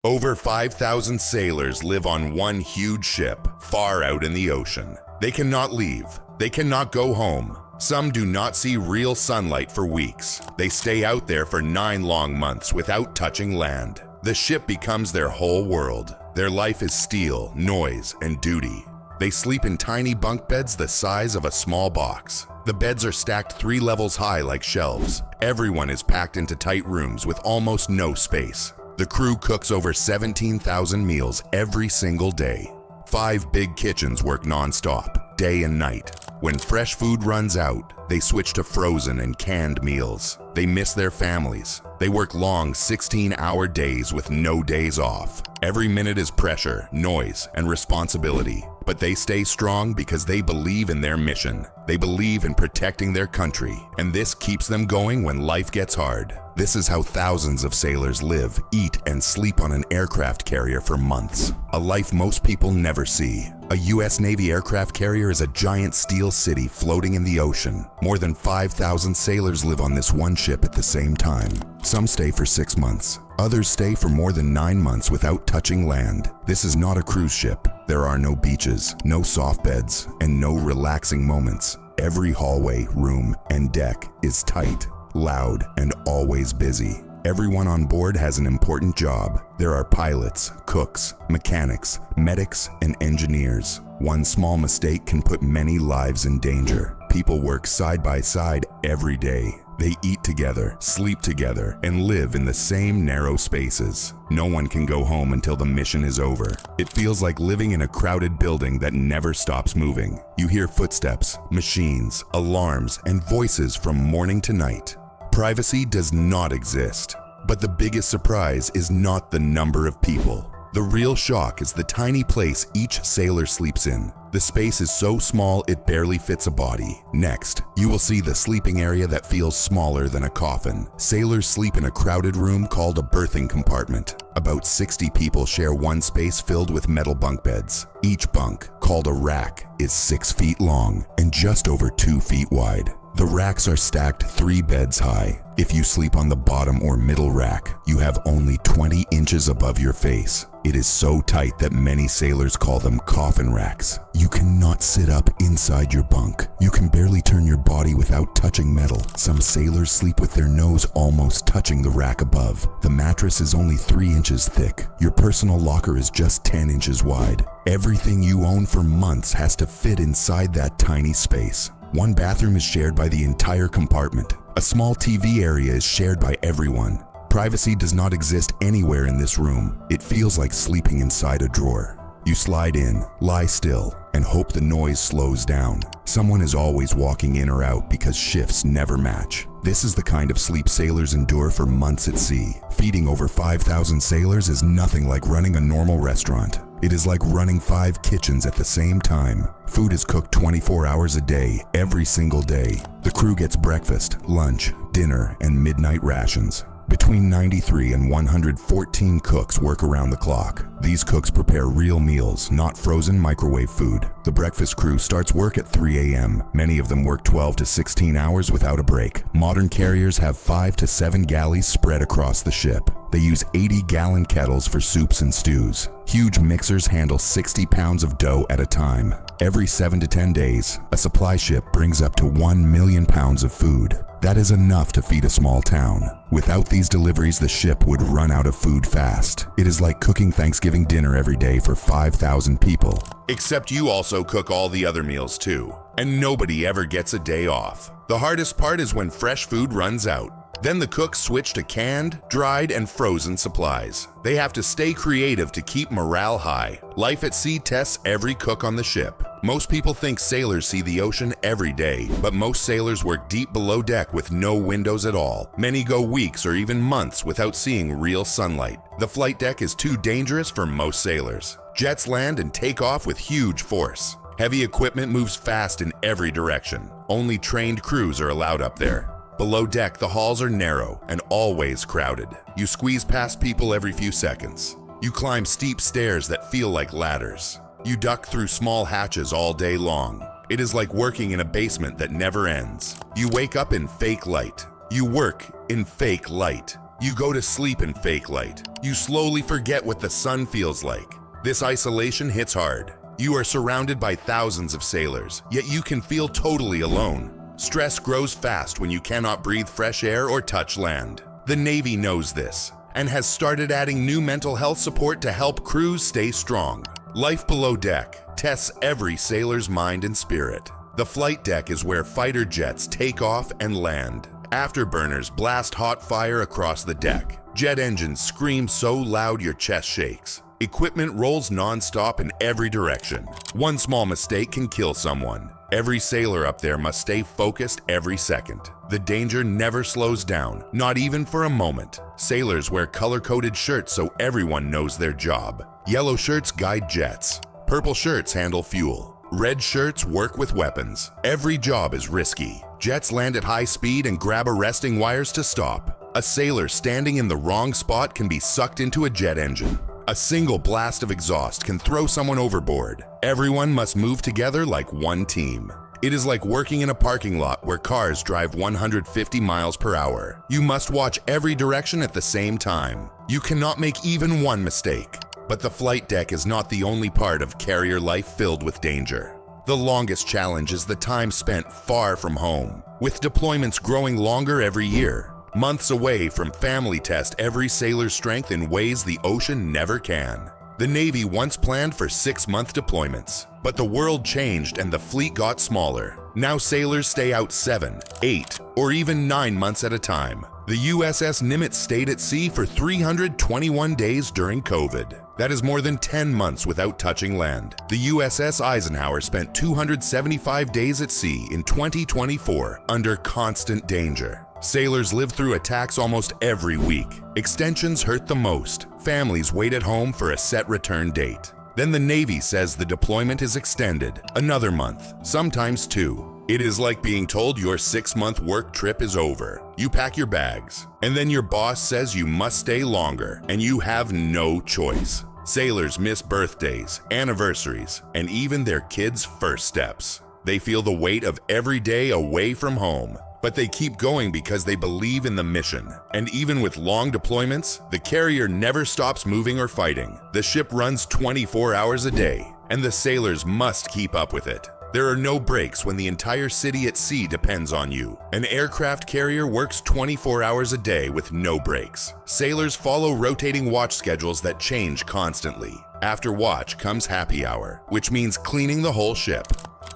Over 5,000 sailors live on one huge ship far out in the ocean. They cannot leave. They cannot go home. Some do not see real sunlight for weeks. They stay out there for 9 long months without touching land. The ship becomes their whole world. Their life is steel, noise, and duty. They sleep in tiny bunk beds the size of a small box. The beds are stacked 3 levels high like shelves. Everyone is packed into tight rooms with almost no space. The crew cooks over 17,000 meals every single day. 5 big kitchens work non-stop, day and night. When fresh food runs out, they switch to frozen and canned meals. They miss their families. They work long 16-hour days with no days off. Every minute is pressure, noise, and responsibility. But they stay strong because they believe in their mission. They believe in protecting their country, and this keeps them going when life gets hard. This is how thousands of sailors live, eat, and sleep on an aircraft carrier for months. A life most people never see. A U.S. Navy aircraft carrier is a giant steel city floating in the ocean. More than 5,000 sailors live on this one ship at the same time. Some stay for 6 months. Others stay for more than 9 months without touching land. This is not a cruise ship. There are no beaches, no soft beds, and no relaxing moments. Every hallway, room, and deck is tight, loud, and always busy. Everyone on board has an important job. There are pilots, cooks, mechanics, medics, and engineers. One small mistake can put many lives in danger. People work side by side every day. They eat together, sleep together, and live in the same narrow spaces. No one can go home until the mission is over. It feels like living in a crowded building that never stops moving. You hear footsteps, machines, alarms, and voices from morning to night. Privacy does not exist. But the biggest surprise is not the number of people. The real shock is the tiny place each sailor sleeps in. The space is so small it barely fits a body. Next, you will see the sleeping area that feels smaller than a coffin. Sailors sleep in a crowded room called a berthing compartment. About 60 people share one space filled with metal bunk beds. Each bunk, called a rack, is 6 feet long and just over 2 feet wide. The racks are stacked 3 beds high. If you sleep on the bottom or middle rack, you have only 20 inches above your face. It is so tight that many sailors call them coffin racks. You cannot sit up inside your bunk. You can barely turn your body without touching metal. Some sailors sleep with their nose almost touching the rack above. The mattress is only 3 inches thick. Your personal locker is just 10 inches wide. Everything you own for months has to fit inside that tiny space. One bathroom is shared by the entire compartment. A small TV area is shared by everyone. Privacy does not exist anywhere in this room. It feels like sleeping inside a drawer. You slide in, lie still, and hope the noise slows down. Someone is always walking in or out because shifts never match. This is the kind of sleep sailors endure for months at sea. Feeding over 5,000 sailors is nothing like running a normal restaurant. It is like running 5 kitchens at the same time. Food is cooked 24 hours a day, every single day. The crew gets breakfast, lunch, dinner, and midnight rations. Between 93 and 114 cooks work around the clock. These cooks prepare real meals, not frozen microwave food. The breakfast crew starts work at 3 a.m. Many of them work 12 to 16 hours without a break. Modern carriers have 5 to 7 galleys spread across the ship. They use 80-gallon kettles for soups and stews. Huge mixers handle 60 pounds of dough at a time. Every 7 to 10 days, a supply ship brings up to 1 million pounds of food. That is enough to feed a small town. Without these deliveries, the ship would run out of food fast. It is like cooking Thanksgiving dinner every day for 5,000 people. Except you also cook all the other meals too. And nobody ever gets a day off. The hardest part is when fresh food runs out. Then the cooks switch to canned, dried, and frozen supplies. They have to stay creative to keep morale high. Life at sea tests every cook on the ship. Most people think sailors see the ocean every day, but most sailors work deep below deck with no windows at all. Many go weeks or even months without seeing real sunlight. The flight deck is too dangerous for most sailors. Jets land and take off with huge force. Heavy equipment moves fast in every direction. Only trained crews are allowed up there. Below deck, the halls are narrow and always crowded. You squeeze past people every few seconds. You climb steep stairs that feel like ladders. You duck through small hatches all day long. It is like working in a basement that never ends. You wake up in fake light. You work in fake light. You go to sleep in fake light. You slowly forget what the sun feels like. This isolation hits hard. You are surrounded by thousands of sailors, yet you can feel totally alone. Stress grows fast when you cannot breathe fresh air or touch land. The Navy knows this and has started adding new mental health support to help crews stay strong. Life below deck tests every sailor's mind and spirit. The flight deck is where fighter jets take off and land. Afterburners blast hot fire across the deck. Jet engines scream so loud your chest shakes. Equipment rolls non-stop in every direction. One small mistake can kill someone. Every sailor up there must stay focused every second. The danger never slows down, not even for a moment. Sailors wear color-coded shirts so everyone knows their job. Yellow shirts guide jets. Purple shirts handle fuel. Red shirts work with weapons. Every job is risky. Jets land at high speed and grab arresting wires to stop. A sailor standing in the wrong spot can be sucked into a jet engine. A single blast of exhaust can throw someone overboard. Everyone must move together like one team. It is like working in a parking lot where cars drive 150 miles per hour. You must watch every direction at the same time. You cannot make even one mistake. But the flight deck is not the only part of carrier life filled with danger. The longest challenge is the time spent far from home, with deployments growing longer every year. Months away from family test every sailor's strength in ways the ocean never can. The Navy once planned for 6-month deployments, but the world changed and the fleet got smaller. Now sailors stay out 7, 8, or even 9 months at a time. The USS Nimitz stayed at sea for 321 days during COVID. That is more than 10 months without touching land. The USS Eisenhower spent 275 days at sea in 2024 under constant danger. Sailors live through attacks almost every week. Extensions hurt the most. Families wait at home for a set return date. Then the Navy says the deployment is extended another month, sometimes 2. It is like being told your 6-month work trip is over. You pack your bags, and then your boss says you must stay longer, and you have no choice. Sailors miss birthdays, anniversaries, and even their kids' first steps. They feel the weight of every day away from home. But they keep going because they believe in the mission. And even with long deployments, the carrier never stops moving or fighting. The ship runs 24 hours a day, and the sailors must keep up with it. There are no breaks when the entire city at sea depends on you. An aircraft carrier works 24 hours a day with no breaks. Sailors follow rotating watch schedules that change constantly. After watch comes happy hour, which means cleaning the whole ship.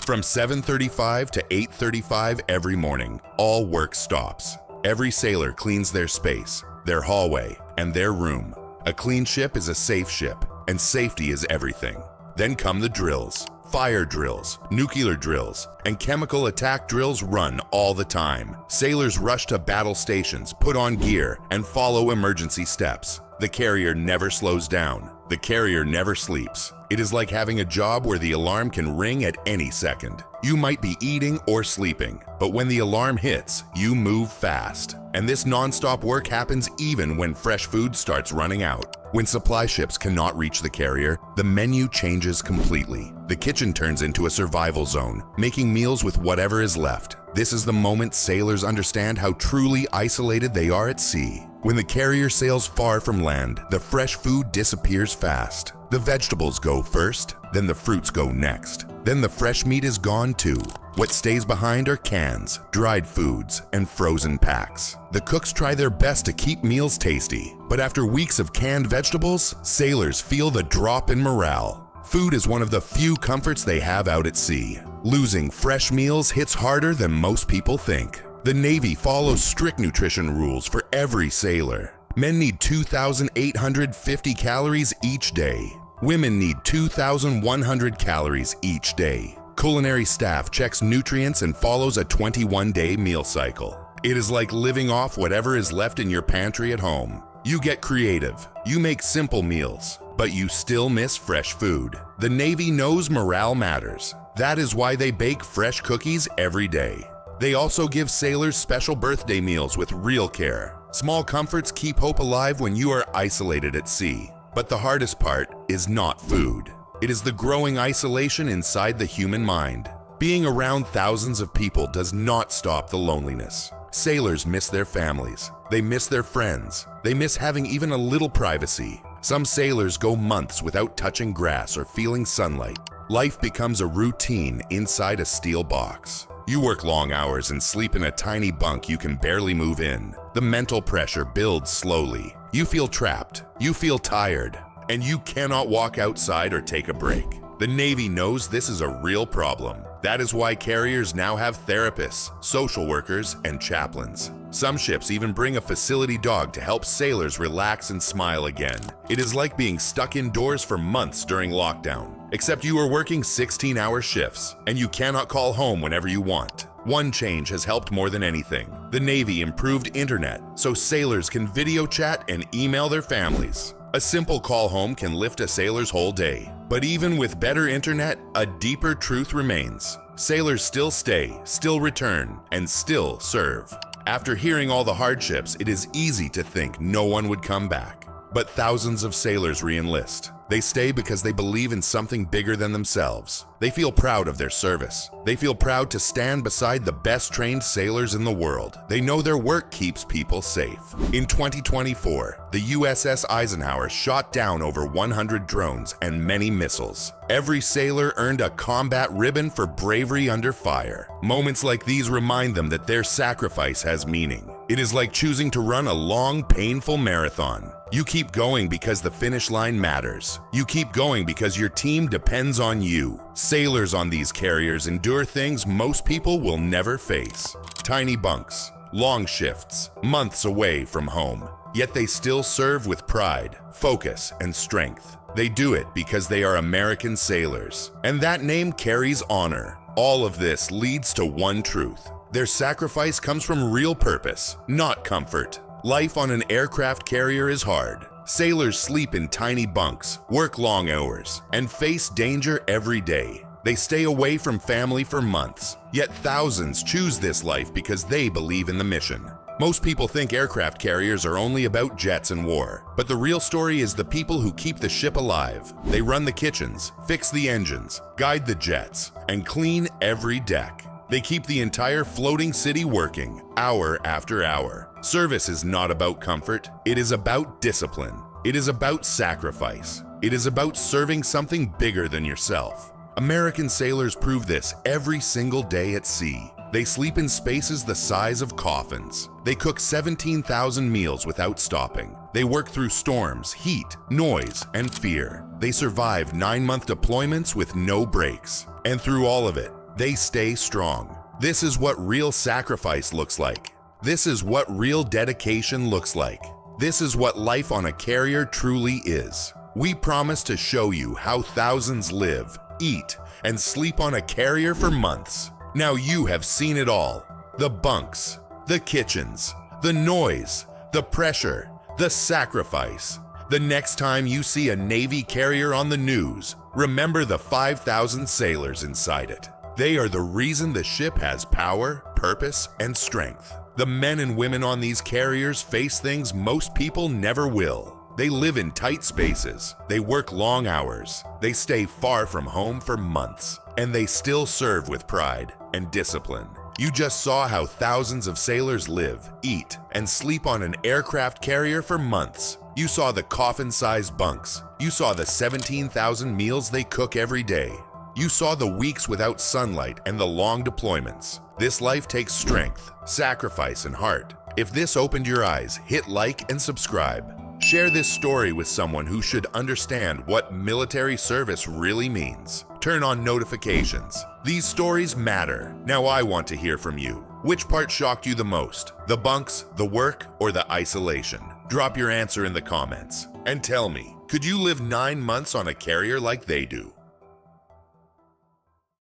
From 7:35 to 8:35 every morning, all work stops. Every sailor cleans their space, their hallway, and their room. A clean ship is a safe ship, and safety is everything. Then come the drills. Fire drills, nuclear drills, and chemical attack drills run all the time. Sailors rush to battle stations, put on gear, and follow emergency steps. The carrier never slows down. The carrier never sleeps. It is like having a job where the alarm can ring at any second. You might be eating or sleeping, but when the alarm hits, you move fast. And this non-stop work happens even when fresh food starts running out. When supply ships cannot reach the carrier, the menu changes completely. The kitchen turns into a survival zone, making meals with whatever is left. This is the moment sailors understand how truly isolated they are at sea. When the carrier sails far from land, the fresh food disappears fast. The vegetables go first, then the fruits go next. Then the fresh meat is gone too. What stays behind are cans, dried foods, and frozen packs. The cooks try their best to keep meals tasty, but after weeks of canned vegetables, sailors feel the drop in morale. Food is one of the few comforts they have out at sea. Losing fresh meals hits harder than most people think. The Navy follows strict nutrition rules for every sailor. Men need 2,850 calories each day. Women need 2,100 calories each day. Culinary staff checks nutrients and follows a 21-day meal cycle. It is like living off whatever is left in your pantry at home. You get creative. You make simple meals, but you still miss fresh food. The Navy knows morale matters. That is why they bake fresh cookies every day. They also give sailors special birthday meals with real care. Small comforts keep hope alive when you are isolated at sea. But the hardest part is not food. It is the growing isolation inside the human mind. Being around thousands of people does not stop the loneliness. Sailors miss their families. They miss their friends. They miss having even a little privacy. Some sailors go months without touching grass or feeling sunlight. Life becomes a routine inside a steel box. You work long hours and sleep in a tiny bunk you can barely move in. The mental pressure builds slowly. You feel trapped. You feel tired. And you cannot walk outside or take a break. The Navy knows this is a real problem. That is why carriers now have therapists, social workers, and chaplains. Some ships even bring a facility dog to help sailors relax and smile again. It is like being stuck indoors for months during lockdown, except you are working 16-hour shifts, and you cannot call home whenever you want. One change has helped more than anything. The Navy improved internet, so sailors can video chat and email their families. A simple call home can lift a sailor's whole day. But even with better internet, a deeper truth remains. Sailors still stay, still return, and still serve. After hearing all the hardships, it is easy to think no one would come back. But thousands of sailors re-enlist. They stay because they believe in something bigger than themselves. They feel proud of their service. They feel proud to stand beside the best trained sailors in the world. They know their work keeps people safe. In 2024, the USS Eisenhower shot down over 100 drones and many missiles. Every sailor earned a combat ribbon for bravery under fire. Moments like these remind them that their sacrifice has meaning. It is like choosing to run a long, painful marathon. You keep going because the finish line matters. You keep going because your team depends on you. Sailors on these carriers endure things most people will never face. Tiny bunks, long shifts, months away from home. Yet they still serve with pride, focus, and strength. They do it because they are American sailors. And that name carries honor. All of this leads to one truth. Their sacrifice comes from real purpose, not comfort. Life on an aircraft carrier is hard. Sailors sleep in tiny bunks, work long hours, and face danger every day. They stay away from family for months, yet thousands choose this life because they believe in the mission. Most people think aircraft carriers are only about jets and war, but the real story is the people who keep the ship alive. They run the kitchens, fix the engines, guide the jets, and clean every deck. They keep the entire floating city working, hour after hour. Service is not about comfort. It is about discipline. It is about sacrifice. It is about serving something bigger than yourself. American sailors prove this every single day at sea. They sleep in spaces the size of coffins. They cook 17,000 meals without stopping. They work through storms, heat, noise, and fear. They survive 9-month deployments with no breaks. And through all of it, they stay strong. This is what real sacrifice looks like. This is what real dedication looks like. This is what life on a carrier truly is. We promise to show you how thousands live, eat, and sleep on a carrier for months. Now you have seen it all. The bunks, the kitchens, the noise, the pressure, the sacrifice. The next time you see a Navy carrier on the news, remember the 5,000 sailors inside it. They are the reason the ship has power, purpose, and strength. The men and women on these carriers face things most people never will. They live in tight spaces. They work long hours. They stay far from home for months. And they still serve with pride and discipline. You just saw how thousands of sailors live, eat, and sleep on an aircraft carrier for months. You saw the coffin-sized bunks. You saw the 17,000 meals they cook every day. You saw the weeks without sunlight and the long deployments. This life takes strength, sacrifice, and heart. If this opened your eyes, hit like and subscribe. Share this story with someone who should understand what military service really means. Turn on notifications. These stories matter. Now I want to hear from you. Which part shocked you the most? The bunks, the work, or the isolation? Drop your answer in the comments. And tell me, could you live 9 months on a carrier like they do?